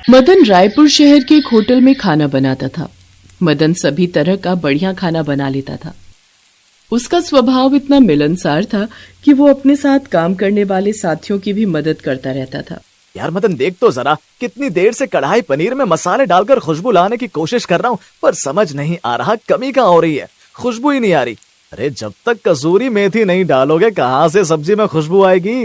मदन रायपुर शहर के एक होटल में खाना बनाता था। मदन सभी तरह का बढ़िया खाना बना लेता था। उसका स्वभाव इतना मिलनसार था कि वो अपने साथ काम करने वाले साथियों की भी मदद करता रहता था। यार मदन, देख तो जरा, कितनी देर से कढ़ाई पनीर में मसाले डालकर खुशबू लाने की कोशिश कर रहा हूँ, पर समझ नहीं आ रहा कमी कहाँ हो रही है। खुशबू ही नहीं आ रही। अरे जब तक कसूरी मेथी नहीं डालोगे कहाँ से सब्जी में खुशबू आएगी।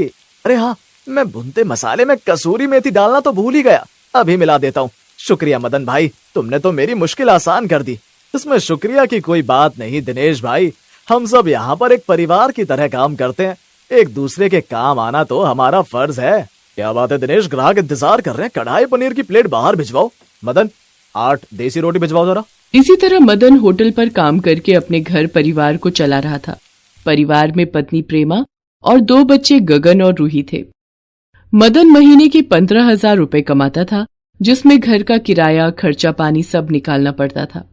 अरे हाँ, मैं भुनते मसाले में कसूरी मेथी डालना तो भूल ही गया। अभी मिला देता हूँ। शुक्रिया मदन भाई, तुमने तो मेरी मुश्किल आसान कर दी। इसमें शुक्रिया की कोई बात नहीं दिनेश भाई। हम सब यहाँ पर एक परिवार की तरह काम करते हैं। एक दूसरे के काम आना तो हमारा फर्ज है। क्या बात है दिनेश, ग्राहक इंतजार कर रहे हैं। कढ़ाई पनीर की प्लेट बाहर भिजवाओ। मदन, 8 देसी रोटी भिजवाओ जरा। इसी तरह मदन होटल पर काम करके अपने घर परिवार को चला रहा था। परिवार में पत्नी प्रेमा और 2 बच्चे गगन और रूही थे। मदन महीने के 15,000 रुपए कमाता था, जिसमें घर का किराया, खर्चा पानी सब निकालना पड़ता था।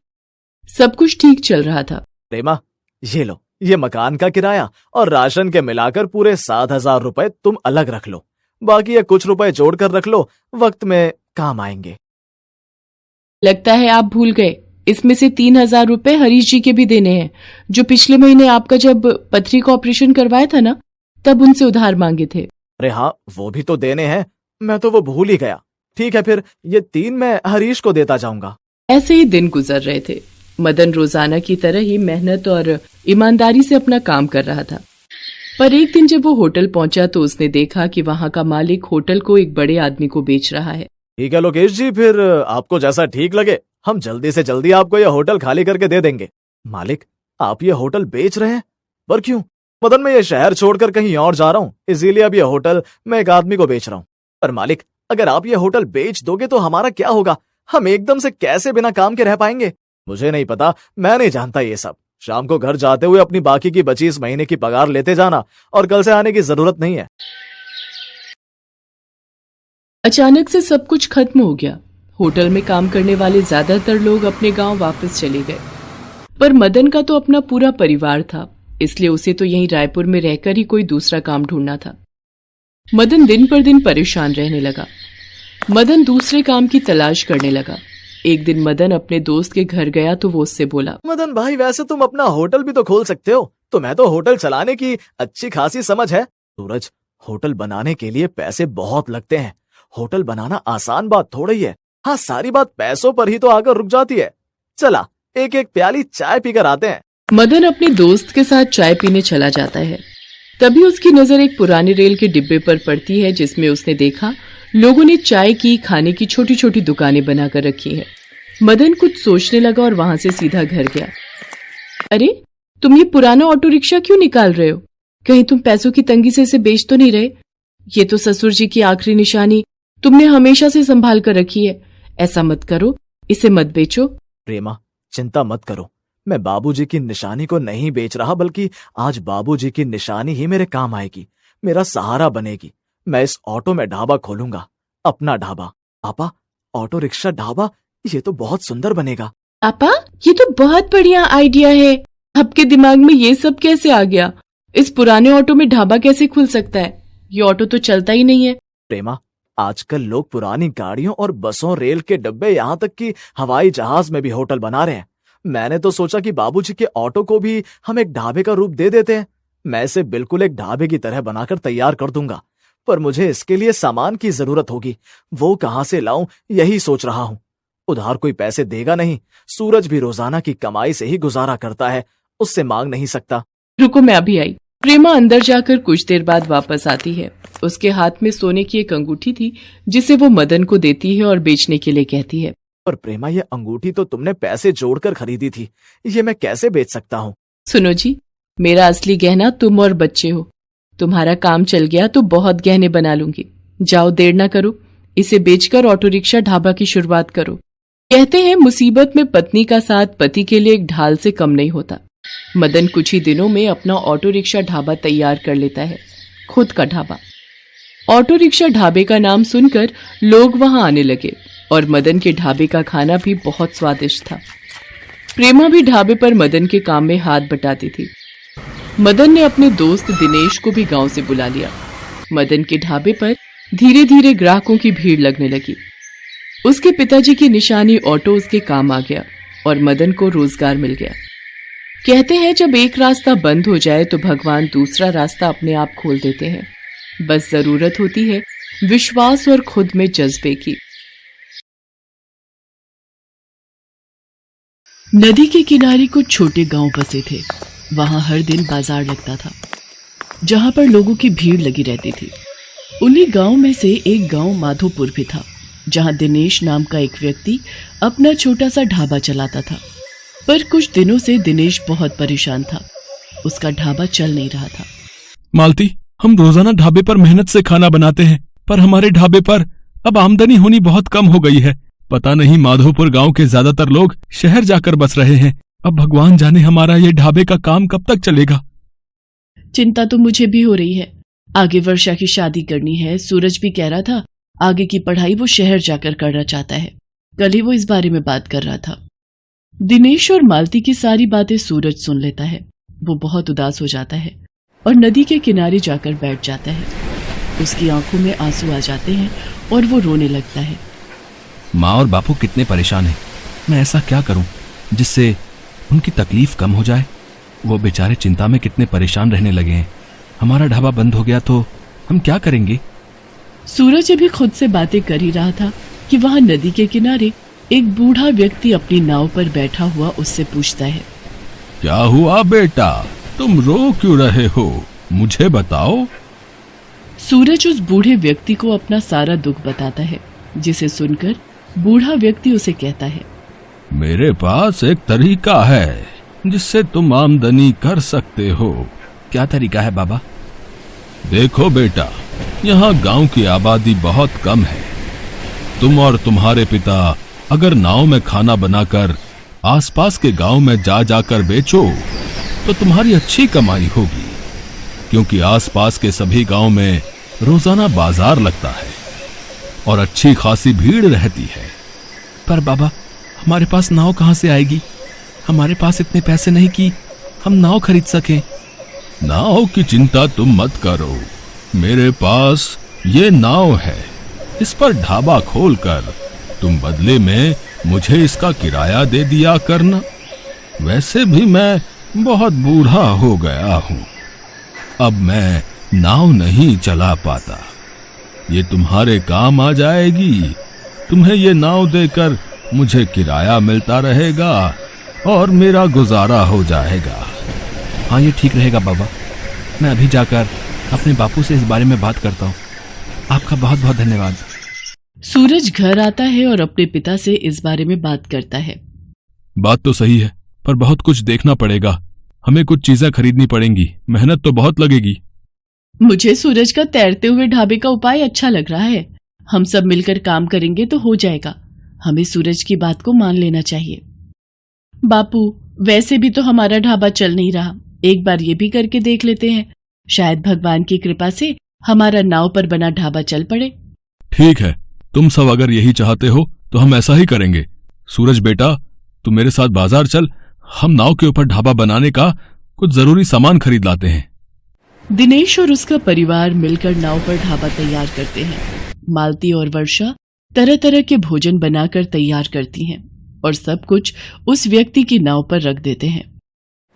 सब कुछ ठीक चल रहा था। प्रेमा, ये लो, ये मकान का किराया और राशन के मिलाकर पूरे 7,000 रुपए तुम अलग रख लो। बाकी ये कुछ रुपए जोड़कर रख लो, वक्त में काम आएंगे। लगता है आप भूल गए, इसमें से 3,000 रुपए हरीश जी के भी देने हैं, जो पिछले महीने आपका जब पथरी का ऑपरेशन करवाया था ना, तब उनसे उधार मांगे थे। अरे हाँ, वो भी तो देने हैं। मैं तो वो भूल ही गया। ठीक है, फिर ये 3 मैं हरीश को देता जाऊंगा। ऐसे ही दिन गुजर रहे थे। मदन रोजाना की तरह ही मेहनत और ईमानदारी से अपना काम कर रहा था। पर एक दिन जब वो होटल पहुंचा तो उसने देखा कि वहां का मालिक होटल को एक बड़े आदमी को बेच रहा है। ठीक है लोकेश जी, फिर आपको जैसा ठीक लगे हम जल्दी से जल्दी आपको यह होटल खाली करके दे देंगे। मालिक, आप ये होटल बेच रहे हैं? पर क्यों? मदन, मैं ये शहर छोड़कर कहीं और जा रहा हूँ, इसीलिए अब ये होटल मैं एक आदमी को बेच रहा हूँ। पर मालिक, अगर आप ये होटल बेच दोगे तो हमारा क्या होगा? हम एकदम से कैसे बिना काम के रह पाएंगे? मुझे नहीं पता, मैं नहीं जानता ये सब। शाम को घर जाते हुए अपनी बाकी की बची इस महीने की पगार लेते जाना, और कल से आने की जरूरत नहीं है। अचानक से सब कुछ खत्म हो गया। होटल में काम करने वाले ज्यादातर लोग अपने गांव वापस चले गए। पर मदन का तो अपना पूरा परिवार था, इसलिए उसे तो यहीं रायपुर में रहकर ही कोई दूसरा काम ढूंढना था। मदन दिन पर दिन परेशान रहने लगा। मदन दूसरे काम की तलाश करने लगा। एक दिन मदन अपने दोस्त के घर गया तो वो उससे बोला, मदन भाई, वैसे तुम अपना होटल भी तो खोल सकते हो। तुम्हें तो होटल चलाने की अच्छी खासी समझ है। सूरज, होटल बनाने के लिए पैसे बहुत लगते हैं। होटल बनाना आसान बात थोड़ी है। हाँ, सारी बात पैसों पर ही तो आकर रुक जाती है। चला, एक एक प्याली चाय पीकर आते हैं। मदन अपने दोस्त के साथ चाय पीने चला जाता है। तभी उसकी नजर एक पुराने रेल के डिब्बे पर पड़ती है, जिसमें उसने देखा लोगों ने चाय की, खाने की छोटी छोटी दुकानें बनाकर रखी हैं। मदन कुछ सोचने लगा और वहां से सीधा घर गया। अरे, तुम ये पुराना ऑटो रिक्शा क्यों निकाल रहे हो? कहीं तुम पैसों की तंगी से इसे बेच तो नहीं रहे? ये तो ससुर जी की आखिरी निशानी तुमने हमेशा से संभाल कर रखी है। ऐसा मत करो, इसे मत बेचो। प्रेमा, चिंता मत करो, मैं बाबूजी की निशानी को नहीं बेच रहा, बल्कि आज बाबूजी की निशानी ही मेरे काम आएगी, मेरा सहारा बनेगी। मैं इस ऑटो में ढाबा खोलूंगा, अपना ढाबा। पापा, ऑटो रिक्शा ढाबा, ये तो बहुत सुंदर बनेगा। पापा, ये तो बहुत बढ़िया आइडिया है। आपके दिमाग में ये सब कैसे आ गया? इस पुराने ऑटो में ढाबा कैसे खुल सकता है? ये ऑटो तो चलता ही नहीं है। प्रेमा, आजकल लोग पुरानी गाड़ियों और बसों, रेल के डब्बे, यहाँ तक कि हवाई जहाज में भी होटल बना रहे हैं। मैंने तो सोचा कि बाबूजी के ऑटो को भी हम एक ढाबे का रूप दे देते हैं। मैं इसे बिल्कुल एक ढाबे की तरह बनाकर तैयार कर दूंगा, पर मुझे इसके लिए सामान की जरूरत होगी। वो कहाँ से लाऊं, यही सोच रहा हूँ। उधार कोई पैसे देगा नहीं। सूरज भी रोजाना की कमाई से ही गुजारा करता है, उससे मांग नहीं सकता। रुको, मैं अभी आई। प्रेमा अंदर जाकर कुछ देर बाद वापस आती है। उसके हाथ में सोने की एक अंगूठी थी, जिसे वो मदन को देती है और बेचने के लिए कहती है। पर प्रेमा, ये अंगूठी तो तुमने पैसे जोड़कर खरीदी थी, ये मैं कैसे बेच सकता हूँ? सुनो जी, मेरा असली गहना तुम और बच्चे हो। तुम्हारा काम चल गया तो बहुत गहने बना लूंगी। जाओ, देर ना करो, इसे बेचकर ऑटो रिक्शा ढाबा की शुरुआत करो। कहते हैं मुसीबत में पत्नी का साथ पति के लिए एक ढाल से कम नहीं होता। मदन कुछ ही दिनों में अपना ऑटो रिक्शा ढाबा तैयार कर लेता है, खुद का ढाबा। ऑटो रिक्शा ढाबे का नाम सुनकर लोग वहां आने लगे और मदन के ढाबे का खाना भी बहुत स्वादिष्ट था। प्रेमा भी ढाबे पर मदन के काम में हाथ बटाती थी। मदन ने अपने दोस्त दिनेश को भी गांव से बुला लिया। मदन के ढाबे पर धीरे धीरे ग्राहकों की भीड़ लगने लगी। उसके पिताजी की निशानी ऑटो उसके काम आ गया और मदन को रोजगार मिल गया। कहते हैं जब एक रास्ता बंद हो जाए तो भगवान दूसरा रास्ता अपने आप खोल देते हैं। बस जरूरत होती है विश्वास और खुद में जज्बे की। नदी के किनारे कुछ छोटे गांव बसे थे। वहां हर दिन बाजार लगता था, जहां पर लोगों की भीड़ लगी रहती थी। उन्हीं गांव में से एक गांव माधोपुर भी था, जहां दिनेश नाम का एक व्यक्ति अपना छोटा सा ढाबा चलाता था। पर कुछ दिनों से दिनेश बहुत परेशान था। उसका ढाबा चल नहीं रहा था। मालती, हम रोजाना ढाबे पर मेहनत से खाना बनाते हैं, पर हमारे ढाबे पर अब आमदनी होनी बहुत कम हो गई है। पता नहीं माधोपुर गांव के ज्यादातर लोग शहर जाकर बस रहे हैं। अब भगवान जाने हमारा ये ढाबे का काम कब तक चलेगा। चिंता तो मुझे भी हो रही है। आगे वर्षा की शादी करनी है। सूरज भी कह रहा था आगे की पढ़ाई वो शहर जाकर करना चाहता है। कल ही वो इस बारे में बात कर रहा था। दिनेश और मालती की सारी बातें सूरज सुन लेता है। वो बहुत उदास हो जाता है और नदी के किनारे जाकर बैठ जाता है। उसकी आंखों में आंसू आ जाते हैं और वो रोने लगता है। माँ और बापू कितने परेशान हैं। मैं ऐसा क्या करूं जिससे उनकी तकलीफ कम हो जाए। वो बेचारे चिंता में कितने परेशान रहने लगे हैं। हमारा ढाबा बंद हो गया तो हम क्या करेंगे। सूरज अभी खुद से बातें कर ही रहा था कि वहां नदी के किनारे एक बूढ़ा व्यक्ति अपनी नाव पर बैठा हुआ उससे पूछता है, क्या हुआ बेटा, तुम रो क्यों रहे हो, मुझे बताओ। सूरज उस बूढ़े व्यक्ति को अपना सारा दुख बताता है, जिसे सुनकर बूढ़ा व्यक्ति उसे कहता है, मेरे पास एक तरीका है जिससे तुम आमदनी कर सकते हो। क्या तरीका है बाबा। देखो बेटा, यहाँ गांव की आबादी बहुत कम है। तुम और तुम्हारे पिता अगर नाव में खाना बनाकर आसपास के गांव में जा जाकर बेचो तो तुम्हारी अच्छी कमाई होगी, क्योंकि आसपास के सभी गांव में रोजाना बाजार लगता है और अच्छी खासी भीड़ रहती है। पर बाबा, हमारे पास नाव कहां से आएगी। हमारे पास इतने पैसे नहीं कि हम नाव खरीद सकें। नाव की चिंता तुम मत करो, मेरे पास ये नाव है। इस पर ढाबा खोलकर तुम बदले में मुझे इसका किराया दे दिया करना। वैसे भी मैं बहुत बूढ़ा हो गया हूँ, अब मैं नाव नहीं चला पाता। ये तुम्हारे काम आ जाएगी। तुम्हें ये नाव देकर मुझे किराया मिलता रहेगा और मेरा गुजारा हो जाएगा। हाँ, ये ठीक रहेगा बाबा। मैं अभी जाकर अपने बापू से इस बारे में बात करता हूँ। आपका बहुत बहुत धन्यवाद। सूरज घर आता है और अपने पिता से इस बारे में बात करता है। बात तो सही है, पर बहुत कुछ देखना पड़ेगा। हमें कुछ चीजें खरीदनी पड़ेंगी, मेहनत तो बहुत लगेगी। मुझे सूरज का तैरते हुए ढाबे का उपाय अच्छा लग रहा है। हम सब मिलकर काम करेंगे तो हो जाएगा। हमें सूरज की बात को मान लेना चाहिए। बापू, वैसे भी तो हमारा ढाबा चल नहीं रहा। एक बार ये भी करके देख लेते हैं। शायद भगवान की कृपा से हमारा नाव पर बना ढाबा चल पड़े। ठीक है, तुम सब अगर यही चाहते हो तो हम ऐसा ही करेंगे। सूरज बेटा, तू मेरे साथ बाजार चल। हम नाव के ऊपर ढाबा बनाने का कुछ जरूरी सामान खरीद लाते हैं। दिनेश और उसका परिवार मिलकर नाव पर ढाबा तैयार करते हैं। मालती और वर्षा तरह तरह के भोजन बनाकर तैयार करती हैं और सब कुछ उस व्यक्ति की नाव पर रख देते हैं।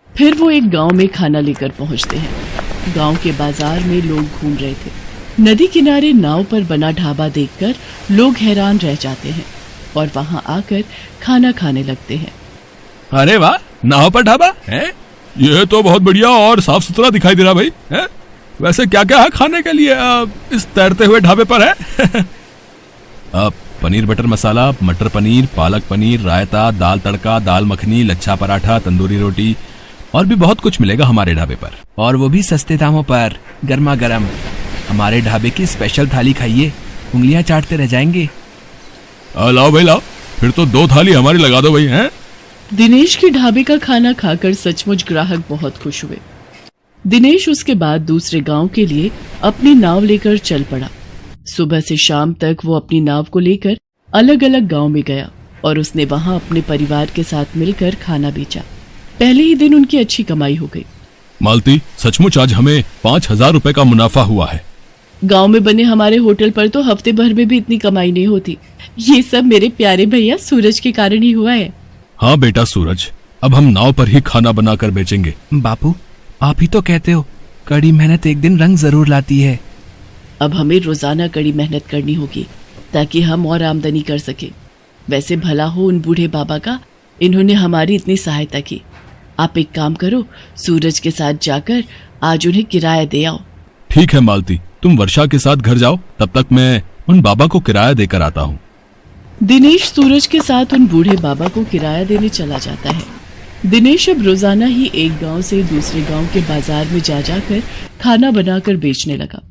फिर वो एक गांव में खाना लेकर पहुंचते हैं। गांव के बाजार में लोग घूम रहे थे। नदी किनारे नाव पर बना ढाबा देखकर लोग हैरान रह जाते हैं और वहां आकर खाना खाने लगते हैं। अरे वाह, नाव पर ढाबा है। ये तो बहुत बढ़िया और साफ सुथरा दिखाई दे रहा भाई है। वैसे क्या क्या है खाने के लिए इस तैरते हुए ढाबे पर है। पनीर बटर मसाला, मटर पनीर, पालक पनीर, रायता, दाल तड़का, दाल मखनी, लच्छा पराठा, तंदूरी रोटी और भी बहुत कुछ मिलेगा हमारे ढाबे पर, और वो भी सस्ते दामों पर, गर्मा गर्म। हमारे ढाबे की स्पेशल थाली खाइए, उंगलियां चाटते रह जाएंगे। लाओ भाई लाओ, फिर तो 2 थाली हमारी लगा दो भाई हैं। दिनेश के ढाबे का खाना खाकर सचमुच ग्राहक बहुत खुश हुए। दिनेश उसके बाद दूसरे गांव के लिए अपनी नाव लेकर चल पड़ा। सुबह से शाम तक वो अपनी नाव को लेकर अलग अलग गांव में गया और उसने वहां अपने परिवार के साथ मिलकर खाना बेचा। पहले ही दिन उनकी अच्छी कमाई हो गई। मालती, सचमुच आज हमें 5000 रुपए का मुनाफा हुआ है। गांव में बने हमारे होटल पर तो हफ्ते भर में भी इतनी कमाई नहीं होती। ये सब मेरे प्यारे भैया सूरज के कारण ही हुआ है। हाँ बेटा सूरज, अब हम नाव पर ही खाना बनाकर बेचेंगे। बापू, आप ही तो कहते हो कड़ी मेहनत एक दिन रंग जरूर लाती है। अब हमें रोजाना कड़ी मेहनत करनी होगी ताकि हम और आमदनी कर सके। वैसे भला हो उन बूढ़े बाबा का, इन्होंने हमारी इतनी सहायता की। आप एक काम करो, सूरज के साथ जाकर आज उन्हें किराया दे आओ। ठीक है मालती, तुम वर्षा के साथ घर जाओ, तब तक मैं उन बाबा को किराया देकर आता हूँ। दिनेश सूरज के साथ उन बूढ़े बाबा को किराया देने चला जाता है। दिनेश अब रोजाना ही एक गांव से दूसरे गांव के बाजार में जा जाकर खाना बनाकर बेचने लगा।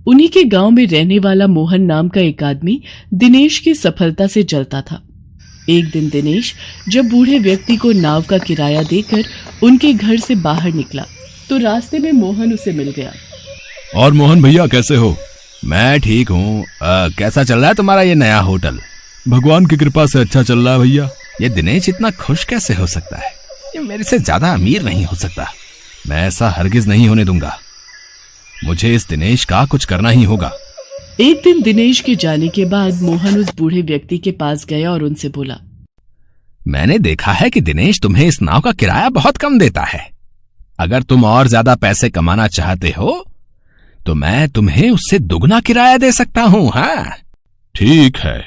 उन्हीं के गांव में रहने वाला मोहन नाम का एक आदमी दिनेश की सफलता से जलता था। एक दिन दिनेश जब बूढ़े व्यक्ति को नाव का किराया देकर उनके घर से बाहर निकला तो रास्ते में मोहन उसे मिल गया। और मोहन भैया कैसे हो? मैं ठीक हूँ। कैसा चल रहा है तुम्हारा ये नया होटल? भगवान की कृपा से अच्छा चल रहा है भैया। ये दिनेश इतना खुश कैसे हो सकता है? ये मेरे से ज्यादा अमीर नहीं हो सकता। मैं ऐसा हरगिज नहीं होने दूंगा। मुझे इस दिनेश का कुछ करना ही होगा। एक दिन दिनेश के जाने के बाद मोहन उस बूढ़े व्यक्ति के पास गया और उनसे बोला, मैंने देखा है कि दिनेश तुम्हें इस नाव का किराया बहुत कम देता है। अगर तुम और ज्यादा पैसे कमाना चाहते हो तो मैं तुम्हें उससे दुगना किराया दे सकता हूँ। हाँ ठीक है,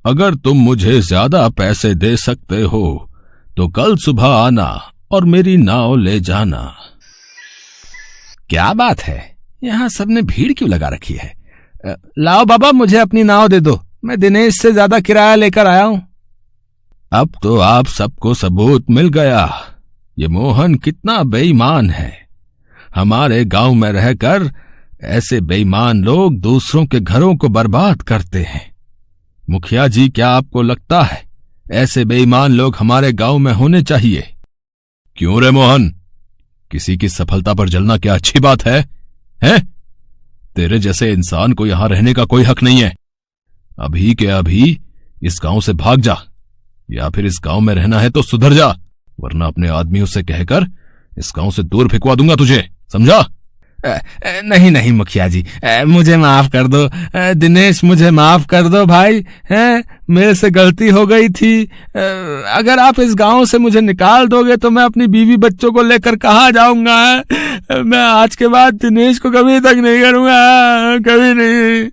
अगर तुम मुझे ज्यादा पैसे दे सकते हो तो कल सुबह आना और मेरी नाव ले जाना। क्या बात है, यहाँ सबने भीड़ क्यों लगा रखी है? लाओ बाबा, मुझे अपनी नाव दे दो। मैं दिनेश से ज्यादा किराया लेकर आया हूं। अब तो आप सबको सबूत मिल गया, ये मोहन कितना बेईमान है। हमारे गांव में रहकर ऐसे बेईमान लोग दूसरों के घरों को बर्बाद करते हैं। मुखिया जी, क्या आपको लगता है ऐसे बेईमान लोग हमारे गांव में होने चाहिए? क्यों रे मोहन, किसी की सफलता पर जलना क्या अच्छी बात है? हैं? तेरे जैसे इंसान को यहां रहने का कोई हक नहीं है। अभी के अभी इस गांव से भाग जा, या फिर इस गांव में रहना है तो सुधर जा, वरना अपने आदमियों से कहकर इस गांव से दूर फेंकवा दूंगा तुझे, समझा? नहीं नहीं मुखिया जी, मुझे माफ कर दो। दिनेश, मुझे माफ कर दो भाई। हैं, मेरे से गलती हो गई थी। अगर आप इस गांव से मुझे निकाल दोगे तो मैं अपनी बीवी बच्चों को लेकर कहाँ जाऊंगा? मैं आज के बाद दिनेश को कभी तक नहीं करूंगा, कभी नहीं।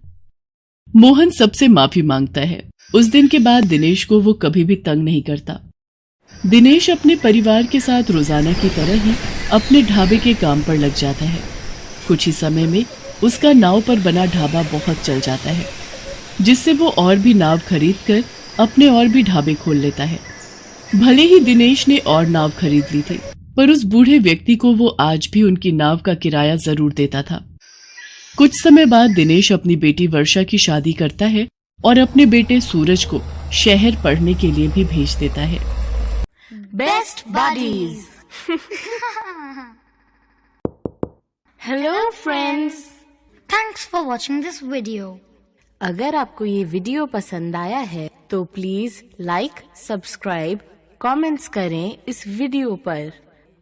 मोहन सबसे माफी मांगता है। उस दिन के बाद दिनेश को वो कभी भी तंग नहीं करता। दिनेश अपने परिवार के साथ रोजाना की तरह ही अपने ढाबे के काम पर लग जाता है। कुछ ही समय में उसका नाव पर बना ढाबा बहुत चल जाता है, जिससे वो और भी नाव खरीदकर अपने और भी ढाबे खोल लेता है। भले ही दिनेश ने और नाव खरीद ली थी, पर उस बूढ़े व्यक्ति को वो आज भी उनकी नाव का किराया जरूर देता था। कुछ समय बाद दिनेश अपनी बेटी वर्षा की शादी करता है और अपने बेटे सूरज को शहर पढ़ने के लिए भी भेज देता है। Best buddies. Hello friends, thanks for watching this video. अगर आपको ये वीडियो पसंद आया है तो प्लीज लाइक, सब्सक्राइब, कमेंट्स करें इस वीडियो पर,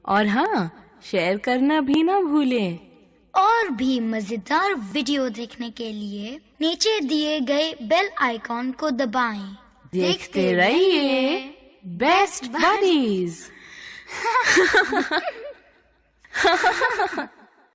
और हाँ, शेयर करना भी ना भूलें। और भी मजेदार वीडियो देखने के लिए नीचे दिए गए बेल आइकॉन को दबाएं। देखते रहिए बेस्ट बडीज।